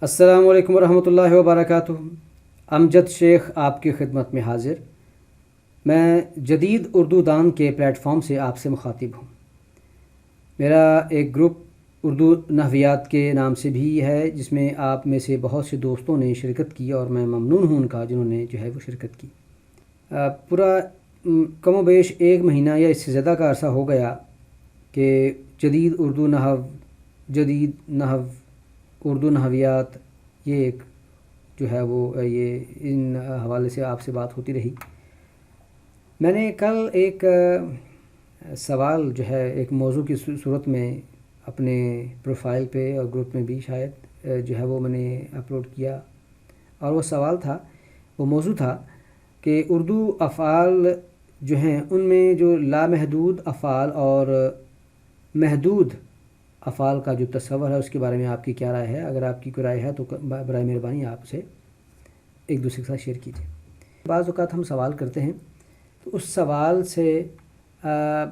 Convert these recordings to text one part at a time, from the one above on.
السلام علیکم ورحمۃ اللہ وبرکاتہ۔ امجد شیخ آپ کی خدمت میں حاضر۔ میں جدید اردو دان کے پلیٹ فارم سے آپ سے مخاطب ہوں۔ میرا ایک گروپ اردو نحویات کے نام سے بھی ہے، جس میں آپ میں سے بہت سے دوستوں نے شرکت کی اور میں ممنون ہوں ان کا، جنہوں نے وہ شرکت کی۔ پورا کم و بیش 1 مہینہ یا اس سے زیادہ کا عرصہ ہو گیا کہ جدید اردو نحویات یہ ایک یہ ان حوالے سے آپ سے بات ہوتی رہی۔ میں نے کل ایک سوال ایک موضوع کی صورت میں اپنے پروفائل پہ اور گروپ میں بھی شاید وہ میں نے اپلوڈ کیا، اور وہ موضوع تھا کہ اردو افعال ان میں جو لامحدود افعال اور محدود افعال کا جو تصور ہے، اس کے بارے میں آپ کی کیا رائے ہے؟ اگر آپ کی کوئی رائے ہے تو برائے مہربانی آپ سے ایک دوسرے کے ساتھ شیئر کیجیے۔ بعض اوقات ہم سوال کرتے ہیں تو اس سوال سے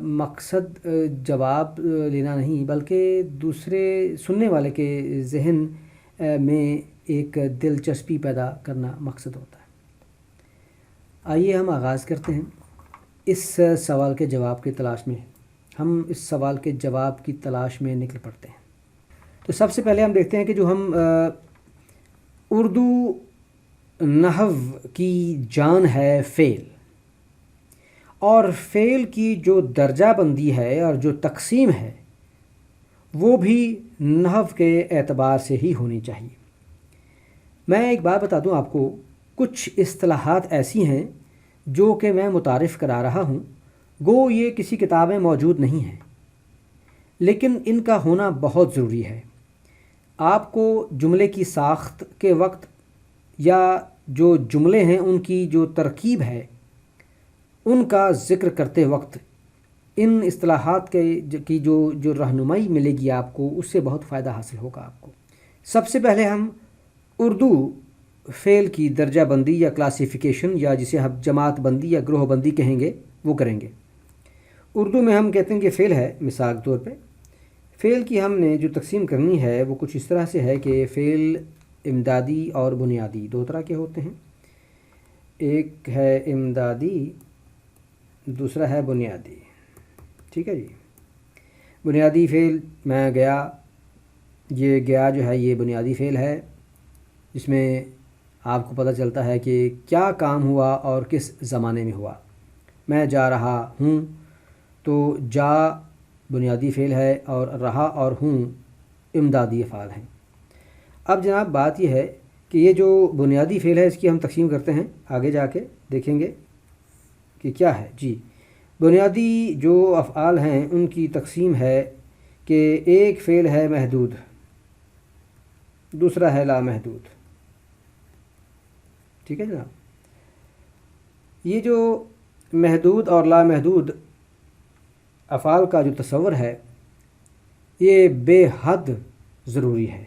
مقصد جواب لینا نہیں، بلکہ دوسرے سننے والے کے ذہن میں ایک دلچسپی پیدا کرنا مقصد ہوتا ہے۔ آئیے ہم آغاز کرتے ہیں اس سوال کے جواب کی تلاش میں۔ ہم اس سوال کے جواب کی تلاش میں نکل پڑتے ہیں۔ تو سب سے پہلے ہم دیکھتے ہیں کہ جو ہم اردو نحو کی جان ہے فعل، اور فعل کی جو درجہ بندی ہے اور جو تقسیم ہے وہ بھی نحو کے اعتبار سے ہی ہونی چاہیے۔ میں ایک بات بتا دوں آپ کو، کچھ اصطلاحات ایسی ہیں جو کہ میں متعارف کرا رہا ہوں، گو یہ کسی کتاب میں موجود نہیں ہیں، لیکن ان کا ہونا بہت ضروری ہے۔ آپ کو جملے کی ساخت کے وقت یا جو جملے ہیں ان کی جو ترکیب ہے ان کا ذکر کرتے وقت ان اصطلاحات کی جو رہنمائی ملے گی آپ کو، اس سے بہت فائدہ حاصل ہوگا آپ کو۔ سب سے پہلے ہم اردو فعل کی درجہ بندی یا کلاسیفیکیشن، یا جسے ہم جماعت بندی یا گروہ بندی کہیں گے، وہ کریں گے۔ اردو میں ہم کہتے ہیں کہ فعل ہے، مثال کے طور پہ فعل کی ہم نے جو تقسیم کرنی ہے وہ کچھ اس طرح سے ہے کہ فعل امدادی اور بنیادی 2 طرح کے ہوتے ہیں۔ ایک ہے امدادی، دوسرا ہے بنیادی۔ ٹھیک ہے جی۔ بنیادی فعل، میں گیا، یہ گیا یہ بنیادی فعل ہے، جس میں آپ کو پتہ چلتا ہے کہ کیا کام ہوا اور کس زمانے میں ہوا۔ میں جا رہا ہوں، تو جا بنیادی فعل ہے اور رہا اور ہوں امدادی افعال ہیں۔ اب جناب بات یہ ہے کہ یہ جو بنیادی فعل ہے اس کی ہم تقسیم کرتے ہیں، آگے جا کے دیکھیں گے کہ کیا ہے۔ جی، بنیادی جو افعال ہیں ان کی تقسیم ہے کہ ایک فعل ہے محدود، دوسرا ہے لامحدود۔ ٹھیک ہے جناب۔ یہ جو محدود اور لامحدود افعال کا جو تصور ہے یہ بے حد ضروری ہے۔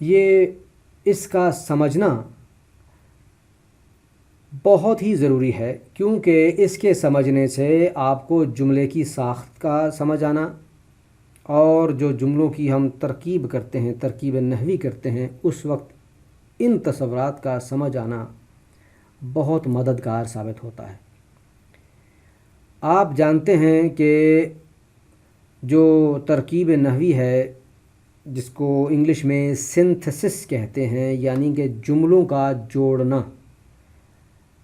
یہ اس کا سمجھنا بہت ہی ضروری ہے، کیونکہ اس کے سمجھنے سے آپ کو جملے کی ساخت کا سمجھ آنا، اور جو جملوں کی ہم ترکیب کرتے ہیں، ترکیب نحوی کرتے ہیں، اس وقت ان تصورات کا سمجھ آنا بہت مددگار ثابت ہوتا ہے۔ آپ جانتے ہیں کہ جو ترکیب نحوی ہے، جس کو انگلش میں سنتھسس کہتے ہیں، یعنی کہ جملوں کا جوڑنا،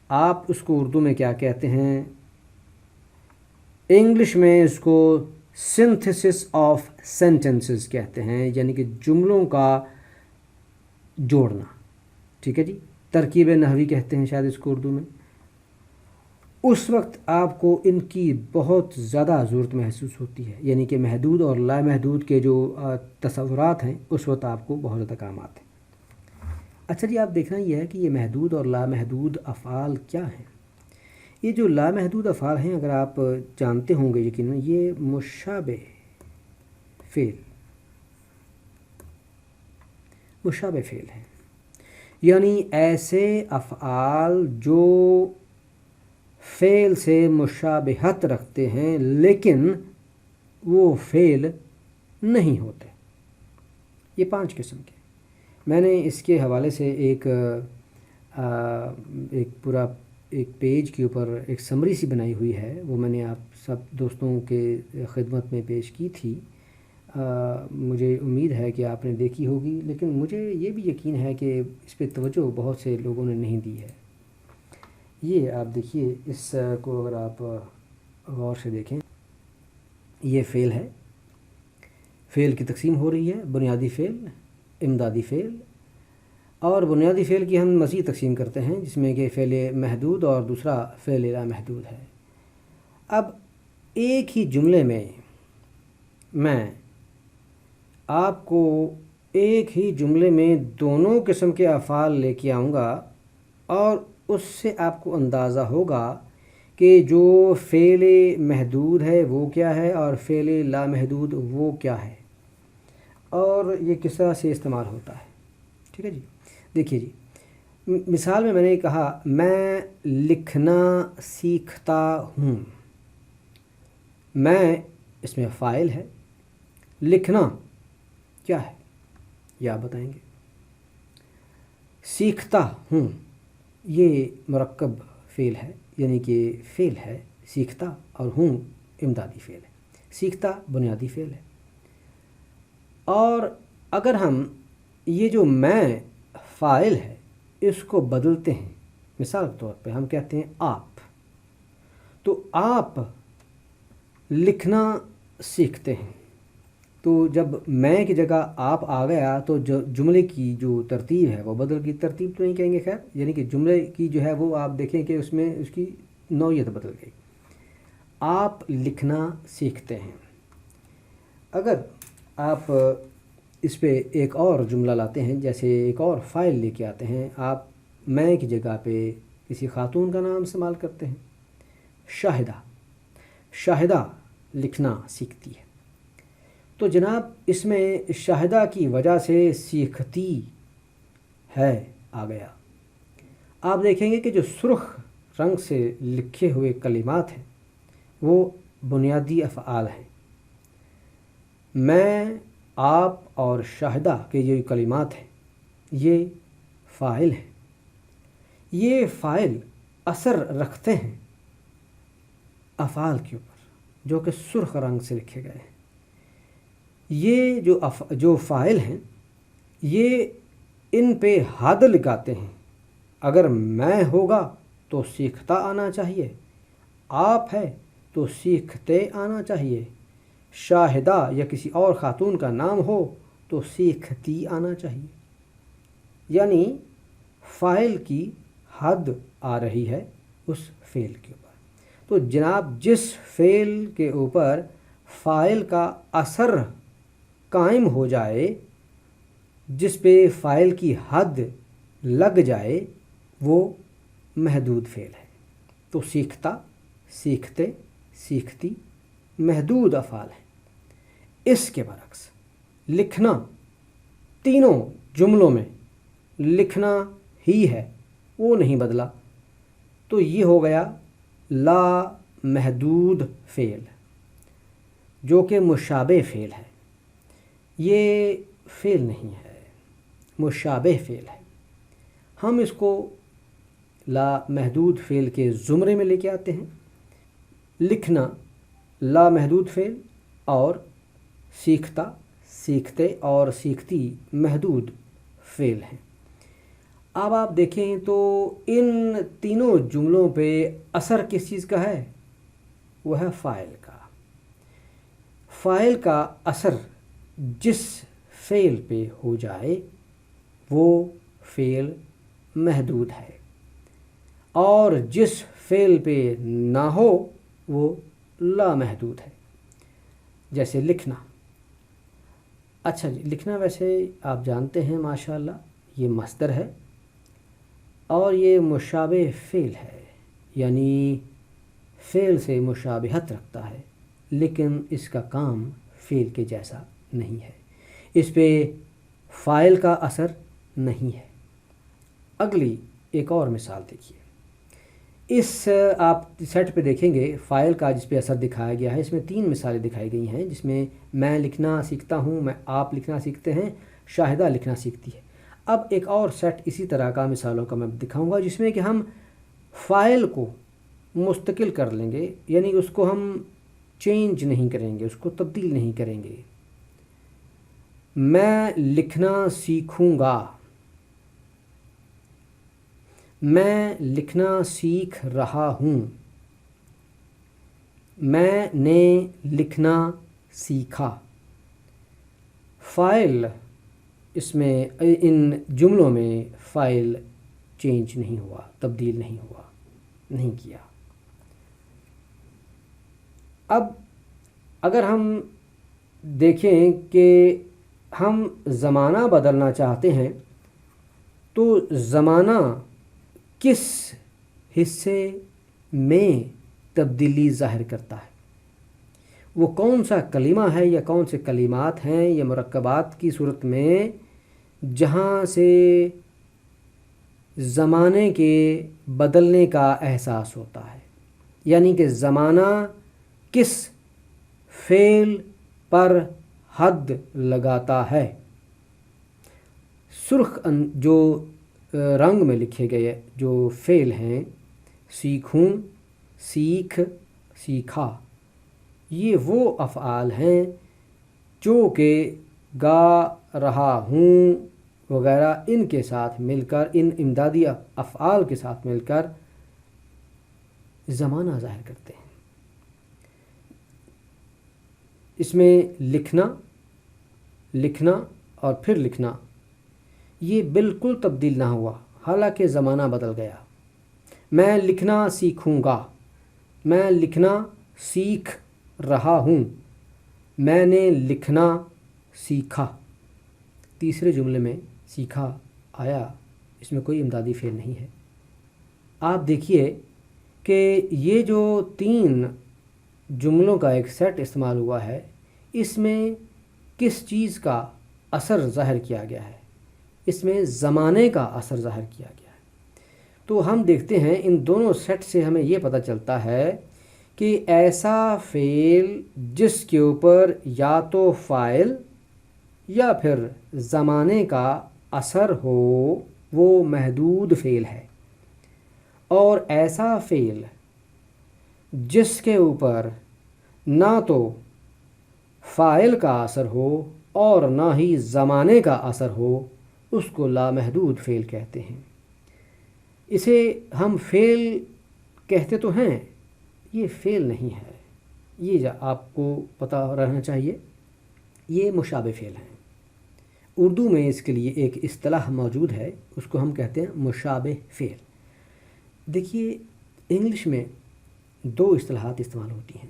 آپ اس کو اردو میں کیا کہتے ہیں؟ انگلش میں اس کو سنتھسس آف سینٹنسز کہتے ہیں، یعنی کہ جملوں کا جوڑنا۔ ٹھیک ہے جی، ترکیب نحوی کہتے ہیں شاید اس کو اردو میں۔ اس وقت آپ کو ان کی بہت زیادہ ضرورت محسوس ہوتی ہے، یعنی کہ محدود اور لامحدود کے جو تصورات ہیں اس وقت آپ کو بہت زیادہ کام آتے ہیں۔ اچھا جی، آپ دیکھنا یہ ہے کہ یہ محدود اور لامحدود افعال کیا ہیں۔ یہ جو لامحدود افعال ہیں، اگر آپ جانتے ہوں گے یقیناً، یہ مشابہ فعل ہیں، یعنی ایسے افعال جو فعل سے مشابہت رکھتے ہیں لیکن وہ فعل نہیں ہوتے۔ یہ 5 قسم کے۔ میں نے اس کے حوالے سے ایک پورا ایک پیج کے اوپر ایک سمری سی بنائی ہوئی ہے، وہ میں نے آپ سب دوستوں کے خدمت میں پیش کی تھی۔ مجھے امید ہے کہ آپ نے دیکھی ہوگی، لیکن مجھے یہ بھی یقین ہے کہ اس پہ توجہ بہت سے لوگوں نے نہیں دی ہے۔ یہ آپ دیکھیے، اس کو اگر آپ غور سے دیکھیں، یہ فعل ہے، فعل کی تقسیم ہو رہی ہے، بنیادی فعل، امدادی فعل، اور بنیادی فعل کی ہم مزید تقسیم کرتے ہیں، جس میں کہ فعل محدود اور دوسرا فعل لا محدود ہے۔ اب ایک ہی جملے میں میں آپ کو ایک ہی جملے میں دونوں قسم کے افعال لے کے آؤں گا، اور اس سے آپ کو اندازہ ہوگا کہ جو فعل محدود ہے وہ کیا ہے اور فعل لامحدود وہ کیا ہے، اور یہ کس طرح سے استعمال ہوتا ہے۔ ٹھیک ہے جی، دیکھیے جی، مثال میں نے کہا میں لکھنا سیکھتا ہوں۔ میں اس میں فاعل ہے، لکھنا کیا ہے یہ آپ بتائیں گے۔ سیکھتا ہوں یہ مرکب فعل ہے، یعنی کہ فعل ہے سیکھتا، اور ہوں امدادی فعل ہے۔ سیکھتا بنیادی فعل ہے، اور اگر ہم یہ جو میں فاعل ہے اس کو بدلتے ہیں، مثال کے طور پہ ہم کہتے ہیں آپ، تو آپ لکھنا سیکھتے ہیں، تو جب میں کی جگہ آپ آ گیا تو جو جملے کی جو ترتیب ہے وہ بدل گئی۔ ترتیب تو نہیں کہیں گے، خیر، یعنی کہ جملے کی جو ہے وہ آپ دیکھیں کہ اس میں اس کی نوعیت بدل گئی۔ آپ لکھنا سیکھتے ہیں۔ اگر آپ اس پہ ایک اور جملہ لاتے ہیں، جیسے ایک اور فاعل لے کے آتے ہیں، آپ میں کی جگہ پہ کسی خاتون کا نام استعمال کرتے ہیں، شاہدہ۔ شاہدہ لکھنا سیکھتی ہے، تو جناب اس میں شاہدہ کی وجہ سے سیکھتی ہے آ گیا۔ آپ دیکھیں گے کہ جو سرخ رنگ سے لکھے ہوئے کلمات ہیں وہ بنیادی افعال ہیں۔ میں، آپ اور شاہدہ کے یہ کلمات ہیں، یہ فاعل ہیں۔ یہ فاعل اثر رکھتے ہیں افعال کے اوپر جو کہ سرخ رنگ سے لکھے گئے ہیں۔ یہ جو فاعل ہیں یہ ان پہ حد لگاتے ہیں۔ اگر میں ہوگا تو سیکھتا آنا چاہیے، آپ ہے تو سیکھتے آنا چاہیے، شاہدہ یا کسی اور خاتون کا نام ہو تو سیکھتی آنا چاہیے، یعنی فاعل کی حد آ رہی ہے اس فعل کے اوپر۔ تو جناب جس فعل کے اوپر فاعل کا اثر قائم ہو جائے، جس پہ فاعل کی حد لگ جائے، وہ محدود فعل ہے۔ تو سیکھتا، سیکھتے، سیکھتی محدود افعال ہیں۔ اس کے برعکس لکھنا، تینوں جملوں میں لکھنا ہی ہے، وہ نہیں بدلا، تو یہ ہو گیا لا محدود فعل، جو کہ مشابہ فعل ہے۔ یہ فعل نہیں ہے، مشابہ فعل ہے۔ ہم اس کو لا محدود فعل کے زمرے میں لے کے آتے ہیں۔ لکھنا لا محدود فعل، اور سیکھتا، سیکھتے اور سیکھتی محدود فعل ہیں۔ اب آپ دیکھیں تو ان تینوں جملوں پہ اثر کس چیز کا ہے؟ وہ ہے فاعل کا۔ فاعل کا اثر جس فعل پہ ہو جائے وہ فعل محدود ہے، اور جس فعل پہ نہ ہو وہ لامحدود ہے۔ جیسے لکھنا، اچھا جی، لکھنا ویسے آپ جانتے ہیں ماشاءاللہ یہ مصدر ہے، اور یہ مشابہ فعل ہے، یعنی فعل سے مشابہت رکھتا ہے، لیکن اس کا کام فعل کے جیسا نہیں ہے، اس پہ فاعل کا اثر نہیں ہے۔ اگلی ایک اور مثال دیکھیے، اس آپ سیٹ پہ دیکھیں گے فاعل کا جس پہ اثر دکھایا گیا ہے، اس میں 3 مثالیں دکھائی گئی ہیں، جس میں میں لکھنا سیکھتا ہوں، آپ لکھنا سیکھتے ہیں، شاہدہ لکھنا سیکھتی ہے۔ اب ایک اور سیٹ اسی طرح کا مثالوں کا میں دکھاؤں گا جس میں کہ ہم فائل کو مستقل کر لیں گے، یعنی اس کو ہم چینج نہیں کریں گے، اس کو تبدیل نہیں کریں گے۔ میں لکھنا سیکھوں گا، میں لکھنا سیکھ رہا ہوں، میں نے لکھنا سیکھا۔ فائل اس میں ان جملوں میں فائل چینج نہیں ہوا، تبدیل نہیں ہوا، نہیں کیا۔ اب اگر ہم دیکھیں کہ ہم زمانہ بدلنا چاہتے ہیں تو زمانہ کس حصے میں تبدیلی ظاہر کرتا ہے، وہ کون سا کلمہ ہے یا کون سے کلمات ہیں یا مرکبات کی صورت میں جہاں سے زمانے کے بدلنے کا احساس ہوتا ہے، یعنی کہ زمانہ کس فعل پر حد لگاتا ہے۔ سرخ جو رنگ میں لکھے گئے جو فعل ہیں، سیکھوں، سیکھ، سیکھا، یہ وہ افعال ہیں جو کہ گا رہا ہوں وغیرہ ان کے ساتھ مل کر، ان امدادی افعال کے ساتھ مل کر زمانہ ظاہر کرتے ہیں۔ اس میں لکھنا، لکھنا اور پھر لکھنا یہ بالکل تبدیل نہ ہوا، حالانکہ زمانہ بدل گیا۔ میں لکھنا سیکھوں گا، میں لکھنا سیکھ رہا ہوں، میں نے لکھنا سیکھا۔ تیسرے جملے میں سیکھا آیا، اس میں کوئی امدادی فعل نہیں ہے۔ آپ دیکھیے کہ یہ جو 3 جملوں کا ایک سیٹ استعمال ہوا ہے، اس میں کس چیز کا اثر ظاہر کیا گیا ہے؟ اس میں زمانے کا اثر ظاہر کیا گیا ہے۔ تو ہم دیکھتے ہیں ان دونوں سیٹ سے ہمیں یہ پتہ چلتا ہے کہ ایسا فعل جس کے اوپر یا تو فاعل یا پھر زمانے کا اثر ہو وہ محدود فعل ہے، اور ایسا فعل جس کے اوپر نہ تو فاعل کا اثر ہو اور نہ ہی زمانے کا اثر ہو اس کو لامحدود فعل کہتے ہیں۔ اسے ہم فعل کہتے تو ہیں، یہ فعل نہیں ہے، یہ آپ کو پتہ رہنا چاہیے، یہ مشابہ فعل ہیں۔ اردو میں اس کے لیے ایک اصطلاح موجود ہے، اس کو ہم کہتے ہیں مشابہ فعل۔ دیکھیے انگلش میں 2 اصطلاحات استعمال ہوتی ہیں۔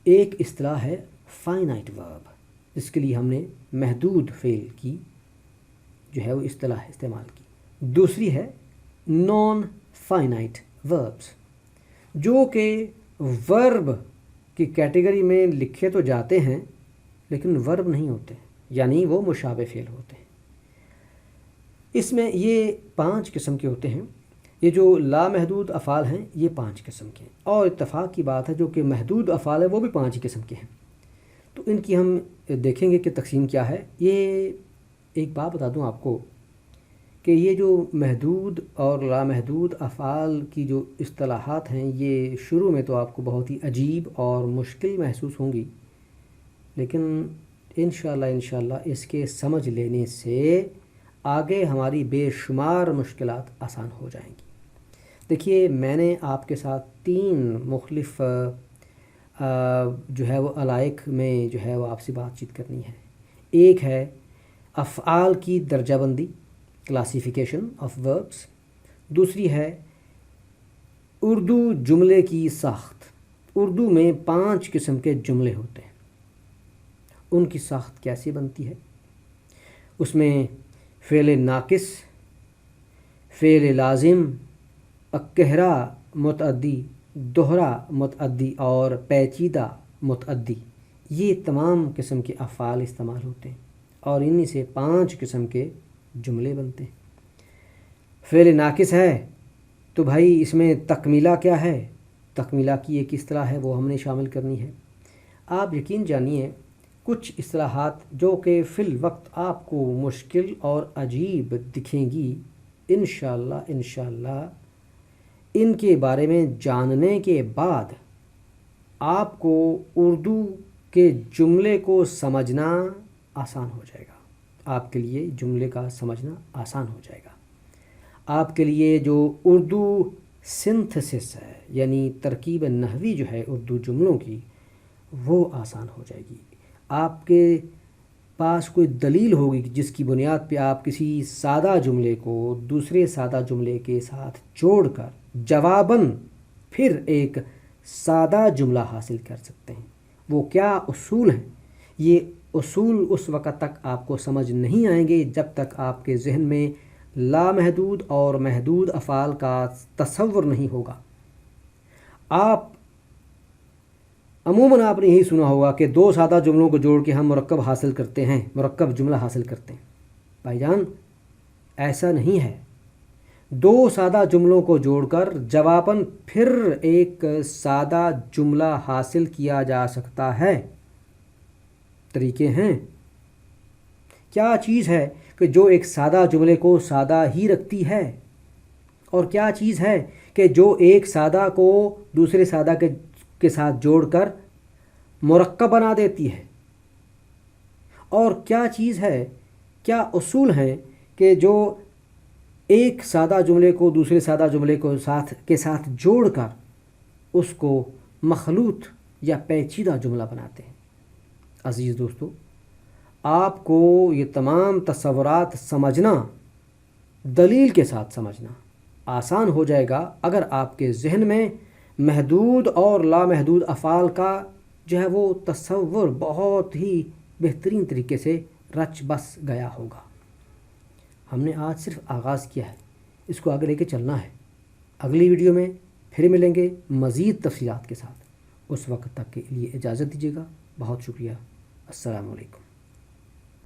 ایک اصطلاح ہے فائنائٹ ورب، جس کے لیے ہم نے محدود فعل کی جو ہے وہ اصطلاح استعمال کی۔ دوسری ہے نان فائنائٹ وربس، جو کہ ورب کی کیٹیگری میں لکھے تو جاتے ہیں لیکن ورب نہیں ہوتے، یعنی وہ مشابہ فعل ہوتے ہیں۔ اس میں یہ 5 قسم کے ہوتے ہیں۔ یہ جو لامحدود افعال ہیں یہ 5 قسم کے ہیں، اور اتفاق کی بات ہے جو کہ محدود افعال ہیں وہ بھی 5 قسم کے ہیں۔ تو ان کی ہم دیکھیں گے کہ تقسیم کیا ہے۔ یہ ایک بات بتا دوں آپ کو کہ یہ جو محدود اور لامحدود افعال کی جو اصطلاحات ہیں یہ شروع میں تو آپ کو بہت ہی عجیب اور مشکل محسوس ہوں گی، لیکن انشاءاللہ اس کے سمجھ لینے سے آگے ہماری بے شمار مشکلات آسان ہو جائیں گی۔ دیکھیے میں نے آپ کے ساتھ 3 مختلف جو ہے وہ علائق میں جو ہے وہ آپ سے بات چیت کرنی ہے۔ ایک ہے افعال کی درجہ بندی، کلاسیفیکیشن آف وربس۔ دوسری ہے اردو جملے کی ساخت۔ اردو میں 5 قسم کے جملے ہوتے ہیں، ان کی ساخت کیسے بنتی ہے؟ اس میں فعل ناقص، فعل لازم، اکہرا متعدی، دوہرا متعدی اور پیچیدہ متعدی، یہ تمام قسم کے افعال استعمال ہوتے ہیں، اور انہی سے 5 قسم کے جملے بنتے ہیں۔ فعل ناقص ہے تو بھائی اس میں تکمیلہ کیا ہے؟ تکمیلہ کی ایک اصطلاح ہے، وہ ہم نے شامل کرنی ہے۔ آپ یقین جانیے کچھ اصطلاحات جو کہ فی الوقت آپ کو مشکل اور عجیب دکھیں گی، انشاءاللہ ان کے بارے میں جاننے کے بعد آپ کو اردو کے جملے کو سمجھنا آسان ہو جائے گا، آپ کے لیے جملے کا سمجھنا آسان ہو جائے گا، آپ کے لیے جو اردو سنتھسس ہے یعنی ترکیب نحوی جو ہے اردو جملوں کی، وہ آسان ہو جائے گی۔ آپ کے پاس کوئی دلیل ہوگی جس کی بنیاد پہ آپ کسی سادہ جملے کو دوسرے سادہ جملے کے ساتھ جوڑ کر جواباً پھر ایک سادہ جملہ حاصل کر سکتے ہیں۔ وہ کیا اصول ہیں؟ یہ اصول اس وقت تک آپ کو سمجھ نہیں آئیں گے جب تک آپ کے ذہن میں لامحدود اور محدود افعال کا تصور نہیں ہوگا۔ عموماً آپ نے یہی سنا ہوگا کہ دو سادہ جملوں کو جوڑ کے ہم مرکب حاصل کرتے ہیں، مرکب جملہ حاصل کرتے ہیں۔ بھائی جان ایسا نہیں ہے، دو سادہ جملوں کو جوڑ کر جواباً پھر ایک سادہ جملہ حاصل کیا جا سکتا ہے۔ طریقے ہیں۔ کیا چیز ہے کہ جو ایک سادہ جملے کو سادہ ہی رکھتی ہے، اور کیا چیز ہے کہ جو ایک سادہ کو دوسرے سادہ کے ساتھ جوڑ کر مرکب بنا دیتی ہے، اور کیا چیز ہے، کیا اصول ہیں کہ جو ایک سادہ جملے کو دوسرے سادہ جملے کے ساتھ جوڑ کر اس کو مخلوط یا پیچیدہ جملہ بناتے ہیں۔ عزیز دوستو، آپ کو یہ تمام تصورات سمجھنا، دلیل کے ساتھ سمجھنا آسان ہو جائے گا اگر آپ کے ذہن میں محدود اور لامحدود افعال کا جو ہے وہ تصور بہت ہی بہترین طریقے سے رچ بس گیا ہوگا۔ ہم نے آج صرف آغاز کیا ہے، اس کو آگے لے کے چلنا ہے۔ اگلی ویڈیو میں پھر ملیں گے مزید تفصیلات کے ساتھ۔ اس وقت تک کے لیے اجازت دیجیے گا۔ بہت شکریہ۔ السلام علیکم۔